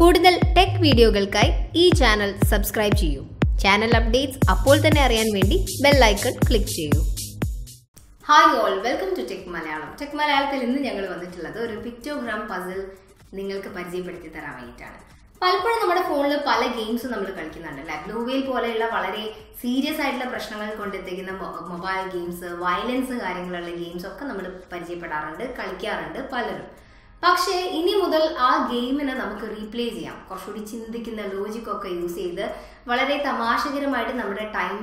കൂടുതൽ ടെക് വീഡിയോകൾക്കായി ഈ ചാനൽ സബ്സ്ക്രൈബ് ചെയ്യൂ. ചാനൽ അപ്ഡേറ്റ്സ് അപ്പോൾ തന്നെ അറിയാൻ വേണ്ടി ബെൽ ഐക്കൺ ക്ലിക്ക് ചെയ്യൂ. Hi all, welcome to tech Malayalam. Tech മലയാളത്തിൽ ഇന്ന് ഞങ്ങൾ വന്നിട്ടുള്ളത് ഒരു പിക്ടോഗ്രാം പസിൽ നിങ്ങൾക്ക് പരിചയപ്പെടുത്തി തരാൻ വേണ്ടിയിട്ടാണ്. പലപ്പോഴും നമ്മുടെ ഫോണിൽ പല ഗെയിംസും നമ്മൾ കളിക്കുന്നുണ്ട് അല്ലേ. ബ്ലൂ വെയിൽ പോലെയുള്ള വളരെ സീരിയസ് ആയിട്ടുള്ള പ്രശ്നങ്ങൾ കൊണ്ടെത്തിക്കുന്ന മൊബൈൽ ഗെയിംസ്, വയലൻസ് കാര്യങ്ങളുള്ള ഗെയിംസ് ഒക്കെ നമ്മൾ പരിചയപ്പെടാറുണ്ട്, കളിക്കാറുണ്ട് പലരും. പക്ഷേ ഇനി മുതൽ ആ ഗെയിമിനെ നമുക്ക് റീപ്ലേ ചെയ്യാം. കുറച്ചുകൂടി ചിന്തിക്കുന്ന ലോജിക്കൊക്കെ യൂസ് ചെയ്ത് വളരെ തമാശകരമായിട്ട് നമ്മുടെ ടൈം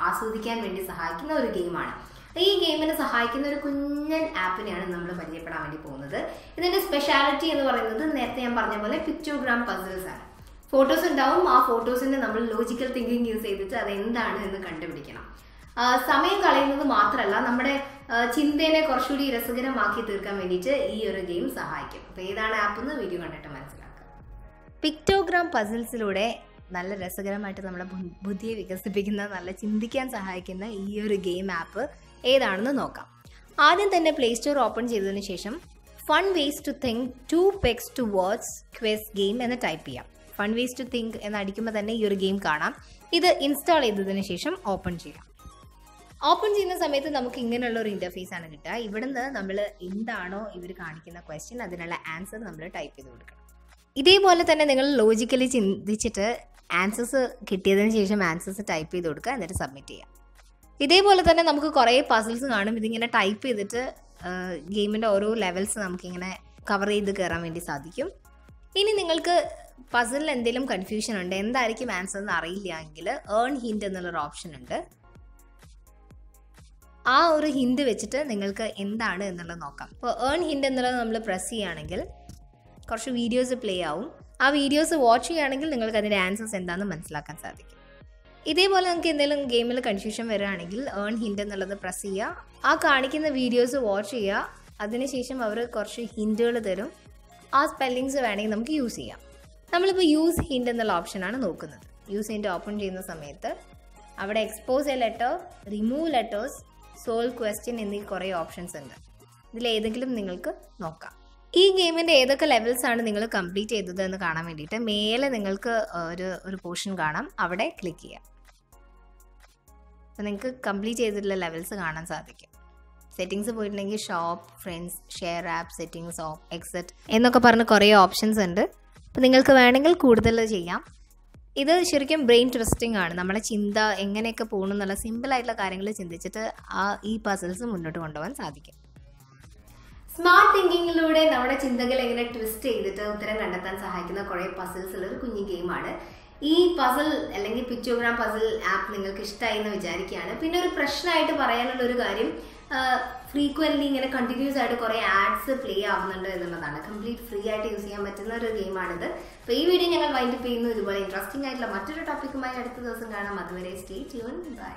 ആസ്വദിക്കാൻ വേണ്ടി സഹായിക്കുന്ന ഒരു ഗെയിമാണ്. ഈ ഗെയിമിനെ സഹായിക്കുന്ന ഒരു കുഞ്ഞൻ ആപ്പിനെയാണ് നമ്മൾ പരിചയപ്പെടാൻ വേണ്ടി പോകുന്നത്. ഇതിന്റെ സ്പെഷ്യാലിറ്റി എന്ന് പറയുന്നത് നേരത്തെ ഞാൻ പറഞ്ഞ പോലെ പിക്ടോഗ്രാം പസിൽസ് ആണ്. ഫോട്ടോസ് ഉണ്ടാവും. ആ ഫോട്ടോസിന്റെ നമ്മൾ ലോജിക്കൽ തിങ്കിങ് യൂസ് ചെയ്തിട്ട് അത് എന്താണ് എന്ന് കണ്ടുപിടിക്കണം. സമയം കളയുന്നത് മാത്രമല്ല, നമ്മുടെ ചിന്തയെ കുറച്ചുകൂടി രസകരമാക്കി തീർക്കാൻ വേണ്ടിയിട്ട് ഈ ഒരു ഗെയിം സഹായിക്കും. അപ്പോൾ ഏതാണ് ആപ്പ് എന്ന് വീഡിയോ കണ്ടിട്ട് മനസ്സിലാക്കാം. പിക്ടോഗ്രാം പസിൽസിലൂടെ നല്ല രസകരമായിട്ട് നമ്മുടെ ബുദ്ധിയെ വികസിപ്പിക്കുന്ന, നല്ല ചിന്തിക്കാൻ സഹായിക്കുന്ന ഈ ഒരു ഗെയിം ആപ്പ് ഏതാണെന്ന് നോക്കാം. ആദ്യം തന്നെ പ്ലേ സ്റ്റോർ ഓപ്പൺ ചെയ്തതിന് ശേഷം fun ways to think 2 pegs to words quiz game എന്ന് ടൈപ്പ് ചെയ്യാം. ഫൺ വേസ് ടു തിങ്ക് എന്ന് അടിക്കുമ്പോൾ തന്നെ ഈ ഒരു ഗെയിം കാണാം. ഇത് ഇൻസ്റ്റാൾ ചെയ്തതിന് ശേഷം ഓപ്പൺ ചെയ്യാം. ഓപ്പൺ ചെയ്യുന്ന സമയത്ത് നമുക്ക് ഇങ്ങനെയുള്ള ഒരു ഇൻ്റർഫേസ് ആണ് കിട്ടുക. ഇവിടുന്ന് നമ്മൾ എന്താണോ ഇവർ കാണിക്കുന്ന ക്വസ്റ്റ്യൻ അതിനുള്ള ആൻസർ നമ്മൾ ടൈപ്പ് ചെയ്ത് കൊടുക്കണം. ഇതേപോലെ തന്നെ നിങ്ങൾ ലോജിക്കലി ചിന്തിച്ചിട്ട് ആൻസേഴ്സ് കിട്ടിയതിന് ശേഷം ആൻസേഴ്സ് ടൈപ്പ് ചെയ്ത് കൊടുക്കുക, എന്നിട്ട് സബ്മിറ്റ് ചെയ്യാം. ഇതേപോലെ തന്നെ നമുക്ക് കുറേ പസിൽസ് കാണും. ഇതിങ്ങനെ ടൈപ്പ് ചെയ്തിട്ട് ഗെയിമിൻ്റെ ഓരോ ലെവൽസ് നമുക്കിങ്ങനെ കവർ ചെയ്ത് കയറാൻ വേണ്ടി സാധിക്കും. ഇനി നിങ്ങൾക്ക് പസിലിൽ എന്തെങ്കിലും കൺഫ്യൂഷൻ ഉണ്ട്, എന്തായിരിക്കും ആൻസർ എന്ന് അറിയില്ല എങ്കിൽ ഏൺ ഹിൻറ്റ് എന്നുള്ളൊരു ഓപ്ഷൻ ഉണ്ട്. ആ ഒരു ഹിൻറ്റ് വെച്ചിട്ട് നിങ്ങൾക്ക് എന്താണ് എന്നുള്ളത് നോക്കാം. ഇപ്പോൾ ഏൺ ഹിൻറ്റ് എന്നുള്ളത് നമ്മൾ പ്രസ് ചെയ്യുകയാണെങ്കിൽ കുറച്ച് വീഡിയോസ് പ്ലേ ആവും. ആ വീഡിയോസ് വാച്ച് ചെയ്യുകയാണെങ്കിൽ നിങ്ങൾക്ക് അതിൻ്റെ ആൻസേഴ്സ് എന്താണെന്ന് മനസ്സിലാക്കാൻ സാധിക്കും. ഇതേപോലെ നിങ്ങൾക്ക് എന്തെങ്കിലും ഗെയിമിൽ കൺഫ്യൂഷൻ വരികയാണെങ്കിൽ ഏൺ ഹിൻറ്റ് എന്നുള്ളത് പ്രസ് ചെയ്യുക. ആ കാണിക്കുന്ന വീഡിയോസ് വാച്ച് ചെയ്യുക. അതിനുശേഷം അവർ കുറച്ച് ഹിൻറ്റുകൾ തരും. ആ സ്പെല്ലിങ്സ് വേണമെങ്കിൽ നമുക്ക് യൂസ് ചെയ്യാം. നമ്മളിപ്പോൾ യൂസ് ഹിൻറ്റ് എന്നുള്ള ഓപ്ഷനാണ് നോക്കുന്നത്. യൂസ് ഹിൻറ്റ് ഓപ്പൺ ചെയ്യുന്ന സമയത്ത് അവിടെ expose A letter, remove letters, solve question എന്നീ കുറേ ഓപ്ഷൻസ് ഉണ്ട്. ഇതിലേതെങ്കിലും നിങ്ങൾക്ക് നോക്കാം. ഈ ഗെയിമിൻ്റെ ഏതൊക്കെ ലെവൽസ് ആണ് നിങ്ങൾ കംപ്ലീറ്റ് ചെയ്തത് എന്ന് കാണാൻ വേണ്ടിയിട്ട് മേലെ നിങ്ങൾക്ക് ഒരു പോർഷൻ കാണാം, അവിടെ ക്ലിക്ക് ചെയ്യാം. അപ്പോൾ നിങ്ങൾക്ക് കംപ്ലീറ്റ് ചെയ്തിട്ടുള്ള ലെവൽസ് കാണാൻ സാധിക്കും. സെറ്റിങ്സ് പോയിട്ടുണ്ടെങ്കിൽ shop, friends, share app, settings, of, exit എന്നൊക്കെ പറഞ്ഞ് കുറേ ഓപ്ഷൻസ് ഉണ്ട്. അപ്പോൾ നിങ്ങൾക്ക് വേണമെങ്കിൽ കൂടുതൽ ചെയ്യാം. ഇത് ശരിക്കും ബ്രെയിൻ ട്വിസ്റ്റിംഗ് ആണ്. നമ്മളെ ചിന്ത എങ്ങനെയൊക്കെ പോകണം എന്നുള്ള സിമ്പിളായിട്ടുള്ള കാര്യങ്ങൾ ചിന്തിച്ചിട്ട് ഈ പസിൽസ് മുന്നോട്ട് കൊണ്ടുപോകാൻ സാധിക്കും. സ്മാർട്ട് തിങ്കിങ്ങിലൂടെ നമ്മുടെ ചിന്തകൾ എങ്ങനെ ട്വിസ്റ്റ് ചെയ്തിട്ട് ഉത്തരം കണ്ടെത്താൻ സഹായിക്കുന്ന കുറേ പസിൽസ് ഉള്ള ഒരു കുഞ്ഞു ഗെയിമാണ്. ഈ പസിൽ അല്ലെങ്കിൽ പിക്ടോഗ്രാം പസിൽ ആപ്പ് നിങ്ങൾക്ക് ഇഷ്ടമായി എന്ന് വിചാരിക്കുകയാണ്. പിന്നെ ഒരു പ്രശ്നമായിട്ട് പറയാനുള്ള ഒരു കാര്യം, ഫ്രീക്വൻ്റ്ലി ഇങ്ങനെ കണ്ടിന്യൂസ് ആയിട്ട് കുറേ ആഡ്സ് പ്ലേ ആവുന്നുണ്ട് എന്നുള്ളതാണ്. കംപ്ലീറ്റ് ഫ്രീ ആയിട്ട് യൂസ് ചെയ്യാൻ പറ്റുന്ന ഒരു ഗെയിമാണിത്. അപ്പോൾ ഈ വീഡിയോ ഞങ്ങൾ വൈൻഡപ്പ് ചെയ്യുന്നു. ഇതുപോലെ ഇൻട്രസ്റ്റിംഗ് ആയിട്ടുള്ള മറ്റൊരു ടോപ്പിക്കുമായി അടുത്ത ദിവസം കാണാം. അതുവരെ സ്റ്റേ ട്യൂൺ, ബൈ.